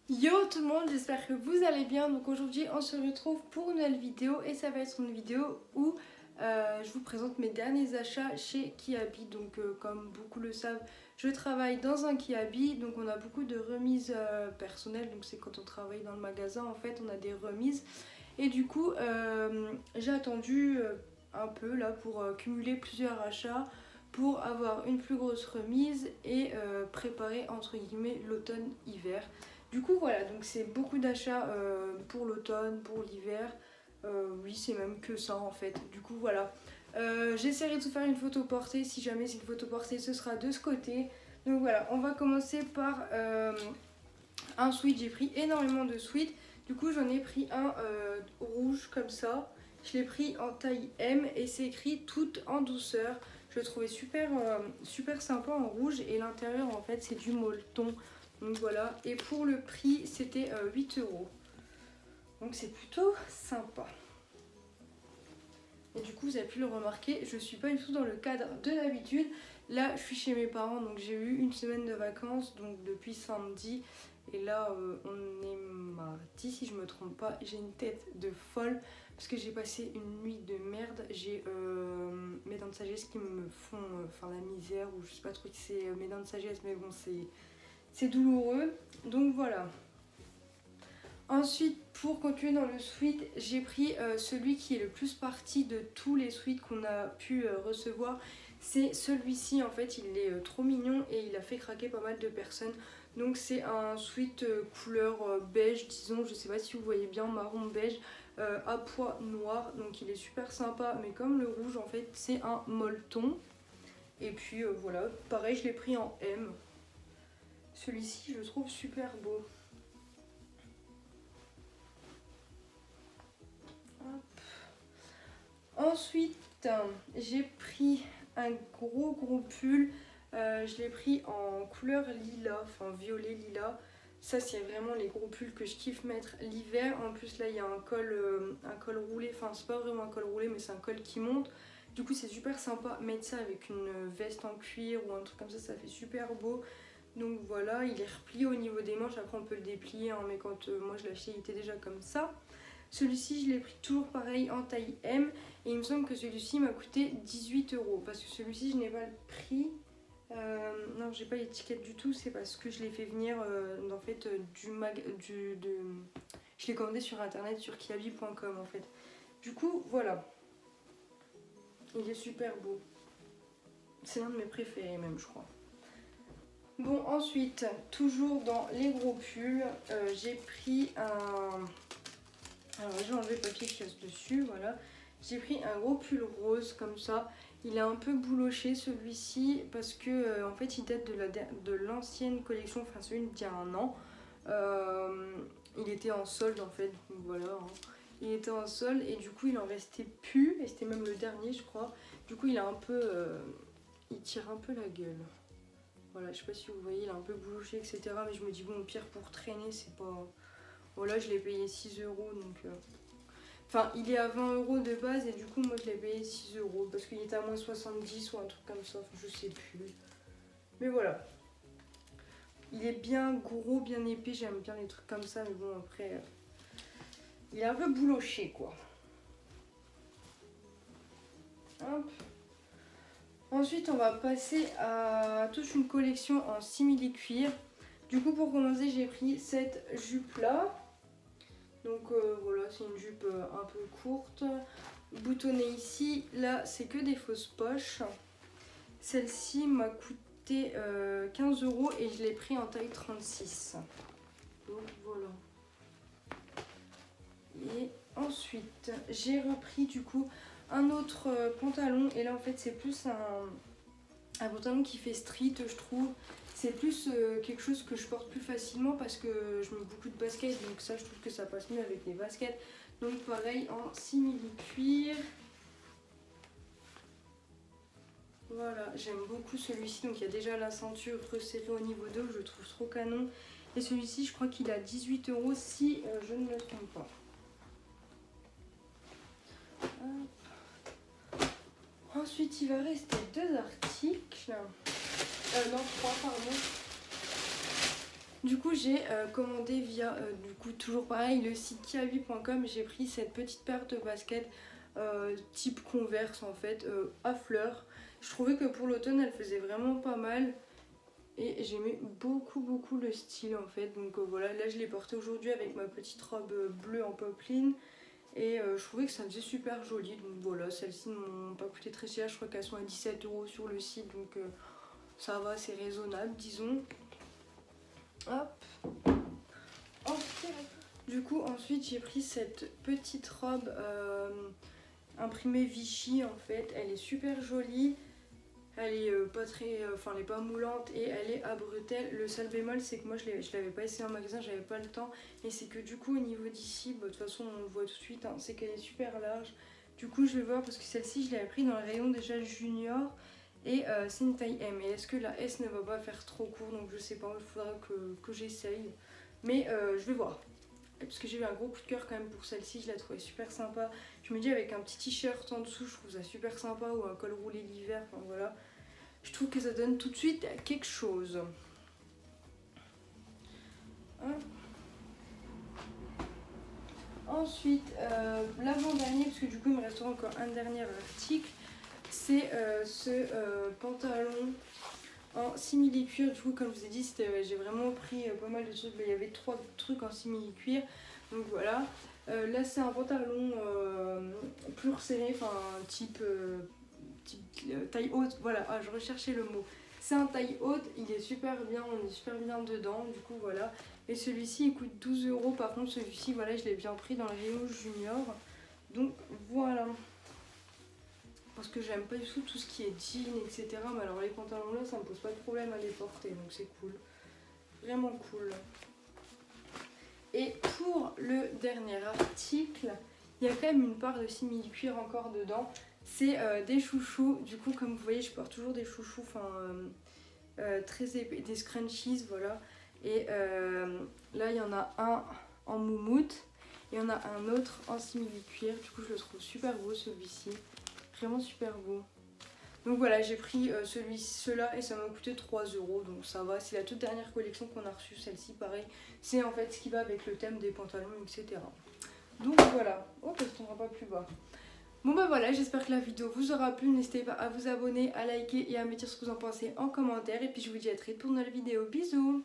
Yo tout le monde, j'espère que vous allez bien. Donc aujourd'hui on se retrouve pour une nouvelle vidéo et ça va être une vidéo où je vous présente mes derniers achats chez Kiabi. Donc comme beaucoup le savent, je travaille dans un Kiabi, donc on a beaucoup de remises personnelles. Donc c'est quand on travaille dans le magasin, en fait on a des remises. Et du coup j'ai attendu un peu là pour cumuler plusieurs achats pour avoir une plus grosse remise et préparer entre guillemets l'automne-hiver. Du coup voilà, donc c'est beaucoup d'achats pour l'automne, pour l'hiver. Oui, c'est même que ça en fait. Du coup voilà. J'essaierai de vous faire une photo portée. Si jamais c'est une photo portée, ce sera de ce côté. Donc voilà, on va commencer par un sweat. J'ai pris énormément de sweats. Du coup j'en ai pris un rouge comme ça. Je l'ai pris en taille M et c'est écrit tout en douceur. Je le trouvais super sympa en rouge et l'intérieur en fait c'est du molleton. Donc voilà, et pour le prix c'était 8 euros. Donc c'est plutôt sympa. Et du coup vous avez pu le remarquer, je suis pas du tout dans le cadre de l'habitude. Là je suis chez mes parents, donc j'ai eu une semaine de vacances, donc depuis samedi. Et là on est mardi si je me trompe pas. J'ai une tête de folle parce que j'ai passé une nuit de merde. J'ai mes dents de sagesse qui me font la misère, ou je sais pas trop si c'est mes dents de sagesse, mais bon c'est douloureux. Donc voilà. Ensuite, pour continuer dans le sweat, j'ai pris celui qui est le plus parti de tous les sweats qu'on a pu recevoir. C'est celui-ci, en fait, il est trop mignon et il a fait craquer pas mal de personnes. Donc c'est un sweat couleur beige, disons, je sais pas si vous voyez bien, marron beige, à pois noir. Donc il est super sympa, mais comme le rouge, en fait, c'est un molleton. Et puis voilà, pareil, je l'ai pris en M. Celui-ci, je le trouve super beau. Ensuite, j'ai pris un gros pull. Je l'ai pris en couleur lilas, enfin violet lilas. Ça, c'est vraiment les gros pulls que je kiffe mettre l'hiver. En plus, là, il y a un col roulé. Enfin, c'est pas vraiment un col roulé, mais c'est un col qui monte. Du coup, c'est super sympa. Mettre ça avec une veste en cuir ou un truc comme ça fait super beau. Donc voilà, il est replié au niveau des manches. Après, on peut le déplier, hein, mais quand moi je l'ai acheté, il était déjà comme ça. Celui-ci, je l'ai pris toujours pareil en taille M. Et il me semble que celui-ci m'a coûté 18 euros. Parce que celui-ci, je n'ai pas le prix. Non, j'ai pas l'étiquette du tout. C'est parce que je l'ai fait venir en fait, je l'ai commandé sur internet sur kiabi.com en fait. Du coup, voilà. Il est super beau. C'est l'un de mes préférés même, je crois. Bon, ensuite, toujours dans les gros pulls, j'ai pris un... Alors j'ai enlevé le papier qui reste dessus, voilà. J'ai pris un gros pull rose comme ça. Il est un peu bouloché celui-ci parce que en fait il date de l'ancienne collection, enfin celui d'il y a un an. Il était en solde en fait, donc voilà. Hein. Il était en solde et du coup il en restait plus, et c'était même le dernier je crois. Du coup il a un peu, il tire un peu la gueule. Voilà, je sais pas si vous voyez, il est un peu bouloché etc. Mais je me dis bon, au pire pour traîner c'est pas... Voilà, je l'ai payé 6 euros donc... Enfin, il est à 20 euros de base et du coup, moi je l'ai payé 6 euros parce qu'il était à moins 70 ou un truc comme ça, enfin, je sais plus. Mais voilà. Il est bien gros, bien épais, j'aime bien les trucs comme ça, mais bon, après, il est un peu bouloché quoi. Hop. Ensuite, on va passer à toute une collection en simili-cuir. Du coup, pour commencer, j'ai pris cette jupe là. Donc voilà, c'est une jupe un peu courte, boutonnée ici. Là, c'est que des fausses poches. Celle-ci m'a coûté 15 euros et je l'ai pris en taille 36. Donc voilà. Et ensuite, j'ai repris du coup un autre pantalon. Et là, en fait, c'est plus un pantalon qui fait street, je trouve. C'est plus quelque chose que je porte plus facilement parce que je mets beaucoup de baskets. Donc ça, je trouve que ça passe mieux avec les baskets. Donc pareil, en simili-cuir. Voilà, j'aime beaucoup celui-ci. Donc il y a déjà la ceinture resserrée au niveau 2, je le trouve trop canon. Et celui-ci, je crois qu'il a 18 euros si je ne me trompe pas. Ensuite, il va rester 2 articles. Non, 3, pardon. Du coup j'ai commandé via du coup toujours pareil le site kiabi.com. J'ai pris cette petite paire de baskets type Converse en fait à fleurs. Je trouvais que pour l'automne elle faisait vraiment pas mal et j'aimais beaucoup le style en fait. Donc voilà, là je l'ai portée aujourd'hui avec ma petite robe bleue en popeline et je trouvais que ça faisait super joli. Donc voilà, celles-ci ne m'ont pas coûté très cher, je crois qu'elles sont à 17 € sur le site, donc ça va, c'est raisonnable disons. Hop. Ensuite, du coup ensuite j'ai pris cette petite robe imprimée Vichy en fait. Elle est super jolie. Elle est pas très, enfin elle est pas moulante et elle est à bretelles. Le seul bémol c'est que moi je l'avais pas essayé en magasin, j'avais pas le temps. Et c'est que du coup au niveau d'ici, de toute façon on le voit tout de suite, hein, c'est qu'elle est super large. Du coup je vais voir parce que celle-ci je l'avais pris dans le rayon déjà junior. Et c'est une taille M. Et est-ce que la S ne va pas faire trop court? Donc je sais pas, il faudra que j'essaye. Mais je vais voir. Parce que j'ai eu un gros coup de cœur quand même pour celle-ci, je la trouvais super sympa. Je me dis avec un petit t-shirt en dessous, je trouve ça super sympa, ou un col roulé l'hiver, enfin voilà. Je trouve que ça donne tout de suite quelque chose. Hein. Ensuite, l'avant-dernier, parce que du coup il me restera encore un dernier article, c'est ce pantalon en simili-cuir. Du coup comme je vous ai dit, j'ai vraiment pris pas mal de trucs. Il y avait 3 trucs en simili-cuir. Donc voilà. Là c'est un pantalon plus resserré, enfin type taille haute. Voilà, je recherchais le mot. C'est un taille haute, il est super bien, on est super bien dedans. Du coup voilà. Et celui-ci il coûte 12 €. Par contre celui-ci, voilà, je l'ai bien pris dans le rayon junior. Donc voilà. Parce que j'aime pas du tout ce qui est jean, etc. Mais alors les pantalons là, ça me pose pas de problème à les porter, donc c'est cool. Vraiment cool. Et pour le dernier article, il y a quand même une part de simili-cuir encore dedans. C'est des chouchous. Du coup, comme vous voyez, je porte toujours des chouchous très épais, des scrunchies, voilà. Et là, il y en a un en moumoute et il y en a un autre en simili-cuir. Du coup, je le trouve super beau celui-ci. Vraiment super beau. Donc voilà, j'ai pris ceux-là et ça m'a coûté 3 €. Donc ça va, c'est la toute dernière collection qu'on a reçue, celle-ci pareil. C'est en fait ce qui va avec le thème des pantalons, etc. Donc voilà. Oh, ça ne tombera pas plus bas. Bon bah voilà, j'espère que la vidéo vous aura plu. N'hésitez pas à vous abonner, à liker et à me dire ce que vous en pensez en commentaire. Et puis je vous dis à très vite pour une nouvelle vidéo. Bisous!